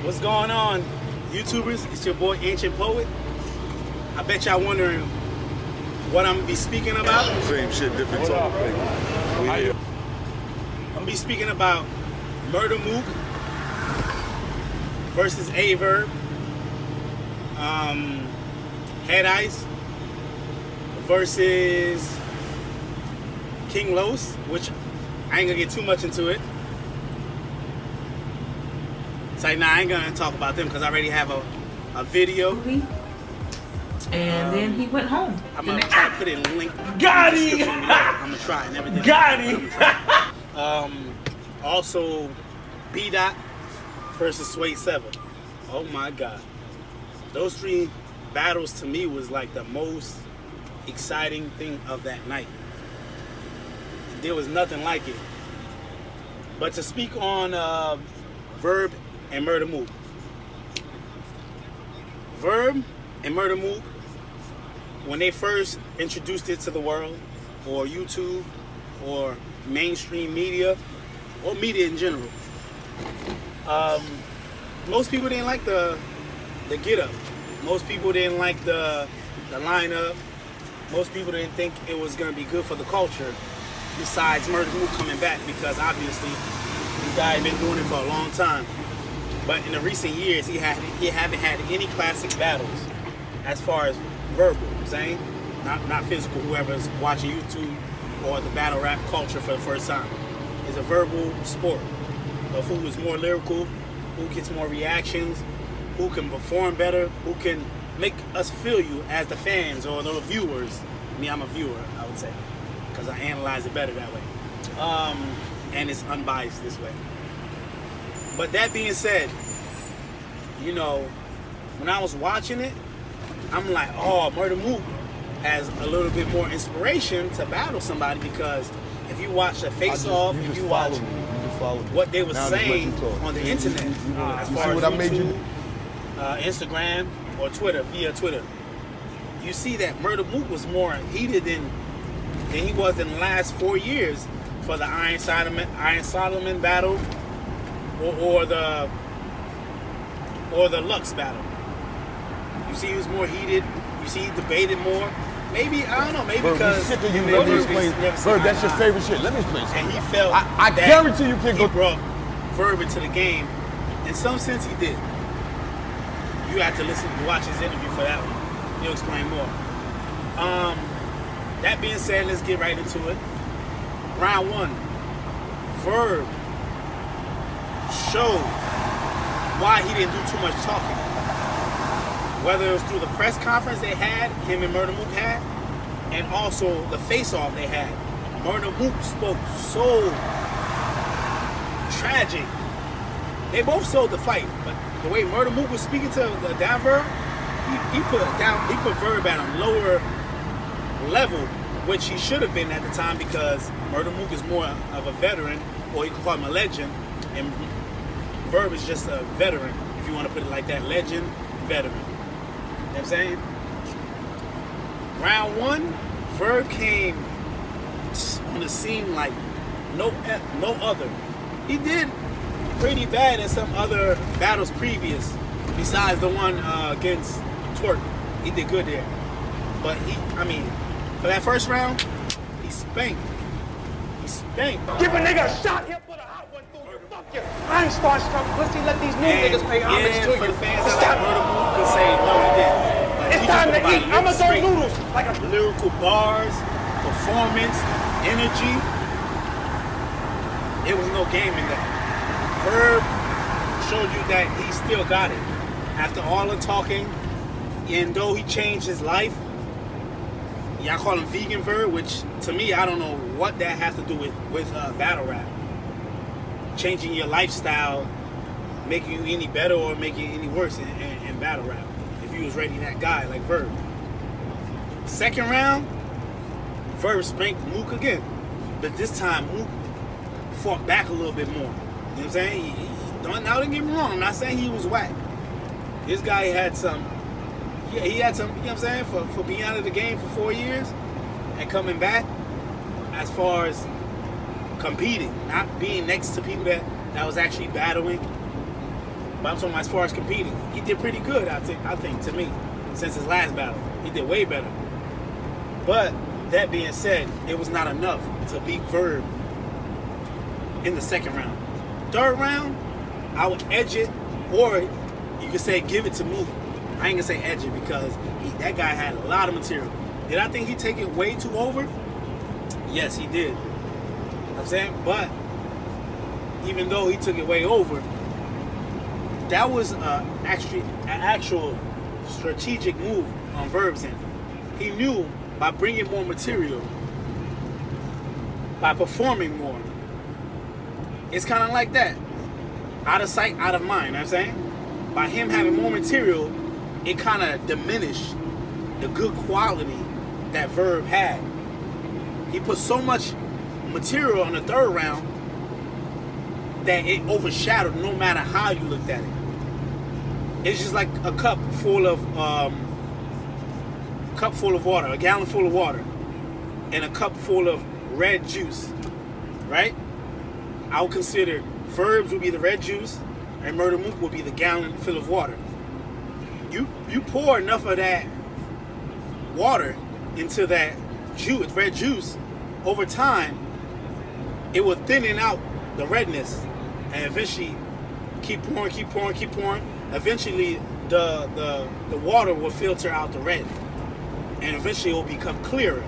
What's going on, YouTubers? It's your boy Ancient Poet. I bet y'all wondering what I'm gonna be speaking about. Same shit, different talk. I'm gonna be speaking about MURDA MOOK versus VERB, Head Ice versus King Los, which I ain't gonna get too much into it. It's like, nah, I ain't gonna talk about them because I already have a video. And then he went home. I'm gonna try to put it in a link. Got him! I'm gonna try and everything. Got him! Also, B-Dot versus Sway 7. Oh my God. Those three battles to me was like the most exciting thing of that night. There was nothing like it. But to speak on VERB and MURDA MOOK. VERB and MURDA MOOK, when they first introduced it to the world, or YouTube, or mainstream media, or media in general, most people didn't like the get-up. Most people didn't like the lineup. Most people didn't think it was going to be good for the culture, besides MURDA MOOK coming back, because obviously this guy had been doing it for a long time. But in the recent years, he haven't had any classic battles as far as verbal, I'm saying? Not physical, whoever's watching YouTube or the battle rap culture for the first time. It's a verbal sport of who is more lyrical, who gets more reactions, who can perform better, who can make us feel you as the fans or the viewers. Me, I'm a viewer, I would say, because I analyze it better that way. And it's unbiased this way. But that being said, you know, when I was watching it, I'm like, oh, MURDA MOOK has a little bit more inspiration to battle somebody, because if you watch the face-off, if you watch what they were saying on the internet, as far as YouTube, Instagram, or Twitter, via Twitter, you see that MURDA MOOK was more heated than he was in the last 4 years for the Iron Solomon battle, or the Lux battle. You see he was more heated. You see he debated more. Maybe, I don't know, maybe because let me explain. Verb, that's your favorite shit. Let me explain something. And he felt I guarantee you can go. He brought Verb into the game. In some sense, he did. You have to watch his interview for that one. He'll explain more. That being said, let's get right into it. Round 1. Verb showed why he didn't do too much talking. Whether it was through the press conference they had, him and MURDA MOOK had, and also the face-off they had. MURDA MOOK spoke so tragic. They both sold the fight, but the way MURDA MOOK was speaking to the down Verb, he put Verb at a lower level, which he should have been at the time, because MURDA MOOK is more of a veteran, or you could call him a legend, and Verb is just a veteran, if you want to put it like that. Legend, veteran. You know what I'm saying? Round 1, Verb came on the scene like no other. He did pretty bad in some other battles previous, besides the one against Twerk. He did good there. But for that first round, he spanked. He spanked. Give a nigga a shot, he'll put a hot one through you. Fuck you. I ain't starstruck pussy. Let these new niggas pay homage to for you. the fans that like MURDA MOOK could say no, he didn't. It's time to eat. I'ma throw noodles like a lyrical bars, performance, energy. It was no game in that. Verb showed you that he still got it. After all the talking, and though he changed his life, y'all call him vegan Verb, which to me, I don't know what that has to do with battle rap. Changing your lifestyle, making you any better or making you any worse in battle rap. If you was rating that guy like Verb. Second round, Verb spanked Mook again. But this time, Mook fought back a little bit more. You know what I'm saying? Now don't get me wrong, I'm not saying he was whack. This guy had some, he had some, you know what I'm saying, for being out of the game for 4 years and coming back, as far as competing, not being next to people that was actually battling. But I'm talking about as far as competing, he did pretty good. I think to me, since his last battle, he did way better. But that being said, it was not enough to beat VERB in the second round. Third round, I would edge it, or you could say give it to MOOK. I ain't gonna say edge it because that guy had a lot of material. Did I think he'd take it way too over? Yes, he did. You know what I'm saying? But even though he took it way over, that was actually an actual strategic move on VERB's end. He knew by bringing more material, by performing more, it's kind of like that. Out of sight, out of mind, you know what I'm saying? By him having more material, it kind of diminished the good quality that VERB had. He put so much material on the third round that it overshadowed no matter how you looked at it. It's just like a cup full of water, a gallon full of water, and a cup full of red juice, right? I would consider VERB's would be the red juice, and MURDA MOOK would be the gallon full of water. You pour enough of that water into that juice, red juice, over time, it will thinning out the redness, and eventually keep pouring. Eventually, the water will filter out the red, and eventually it will become clearer.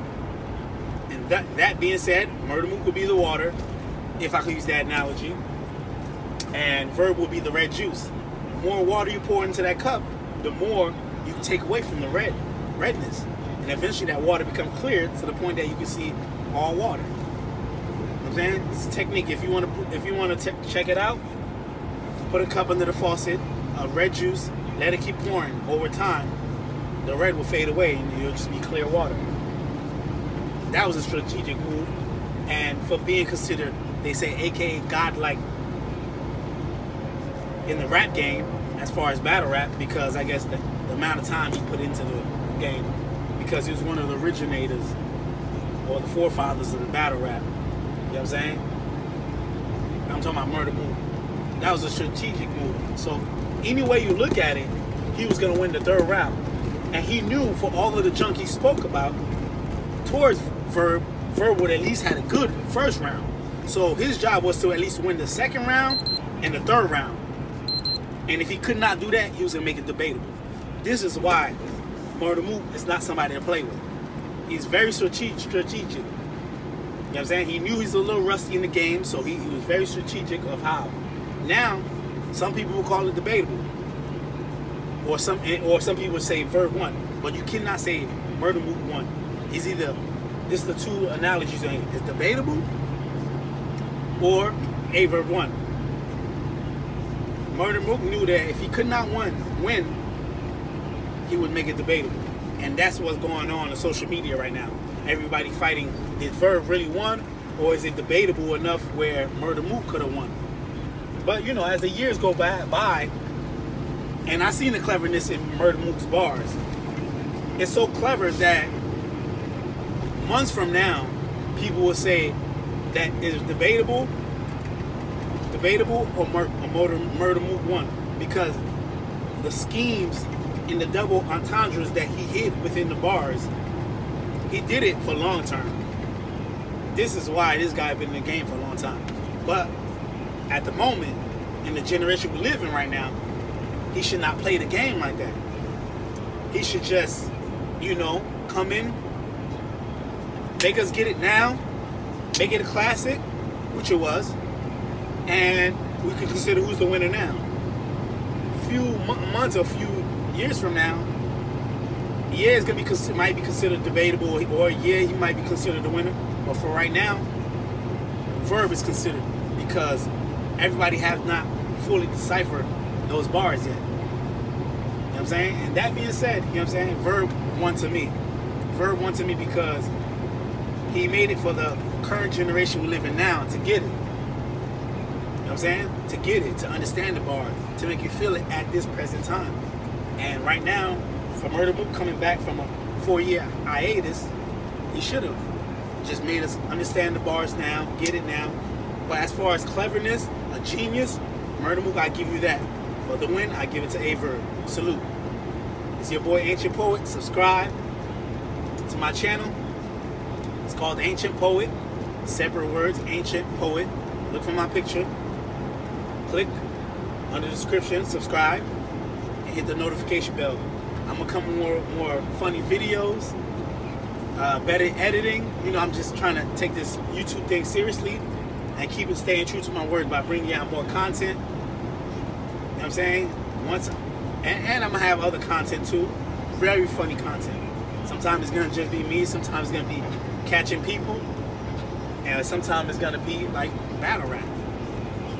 And that being said, MURDA MOOK will be the water, if I could use that analogy, and VERB will be the red juice. The more water you pour into that cup, the more you take away from the redness, and eventually that water becomes clear to the point that you can see all water. You know what I'm saying? It's a technique. If you want to check it out, put a cup under the faucet of red juice, let it keep pouring. Over time, the red will fade away and it'll just be clear water. That was a strategic move, and for being considered, they say, aka godlike in the rap game, as far as battle rap, because I guess the amount of time he put into the game, because he was one of the originators or the forefathers of the battle rap. You know what I'm saying? I'm talking about MURDA MOOK. That was a strategic move. So any way you look at it, he was going to win the third round. And he knew for all of the junk he spoke about towards VERB would at least had a good first round. So his job was to at least win the second round and the third round. And if he could not do that, he was going to make it debatable. This is why MURDA MOOK is not somebody to play with. He's very strategic. You know what I'm saying? He knew he's a little rusty in the game, so he was very strategic of how. Now, some people will call it debatable. Or some people say VERB won. But you cannot say MURDA MOOK won. It's either, this is the two analogies, it's debatable or VERB won. MURDA MOOK knew that if he could not win, he would make it debatable. And that's what's going on social media right now. Everybody fighting, did VERB really won, or is it debatable enough where MURDA MOOK could have won? But you know, as the years go by, and I seen the cleverness in MURDA MOOK's bars. It's so clever that months from now, people will say that it is debatable or MURDA MOOK won, because the schemes and the double entendres that he hid within the bars, he did it for long term. This is why this guy been in the game for a long time. But at the moment, in the generation we live in right now, he should not play the game like that. He should just, you know, come in, make us get it now, make it a classic, which it was, and we can consider who's the winner now. A few months or a few years from now, yeah, it's gonna be might be considered debatable, or yeah, he might be considered the winner. But for right now, VERB is considered, because everybody has not fully deciphered those bars yet. You know what I'm saying? And that being said, you know what I'm saying, VERB won to me. VERB won to me because he made it for the current generation we live in now to get it. You know what I'm saying? To get it, to understand the bar, to make you feel it at this present time. And right now, for MURDA MOOK coming back from a 4-year hiatus, he should have just made us understand the bars now, get it now. But as far as cleverness, a genius, MURDA MOOK, I give you that. But the win, I give it to a VERB. Salute. It's your boy Ancient Poet. Subscribe to my channel. It's called Ancient Poet. Separate words, Ancient Poet. Look for my picture. Click under the description, subscribe, and hit the notification bell. I'm gonna come with more funny videos, better editing. You know, I'm just trying to take this YouTube thing seriously and keep it staying true to my word by bringing out more content. You know what I'm saying? And I'm gonna have other content too, very funny content. Sometimes it's gonna just be me, sometimes it's gonna be catching people, and sometimes it's gonna be like battle rap,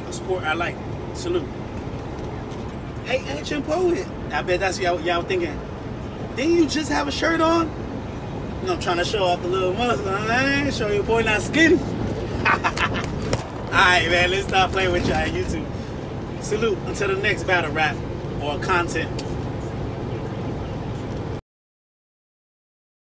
a sport I like. Salute. Hey, Ancient Poet. I bet that's y'all thinking. Didn't you just have a shirt on? You know, I'm trying to show off the little muscle. Man. Show your boy not skinny. Alright, man, let's stop playing with y'all on YouTube. Salute until the next battle rap or content.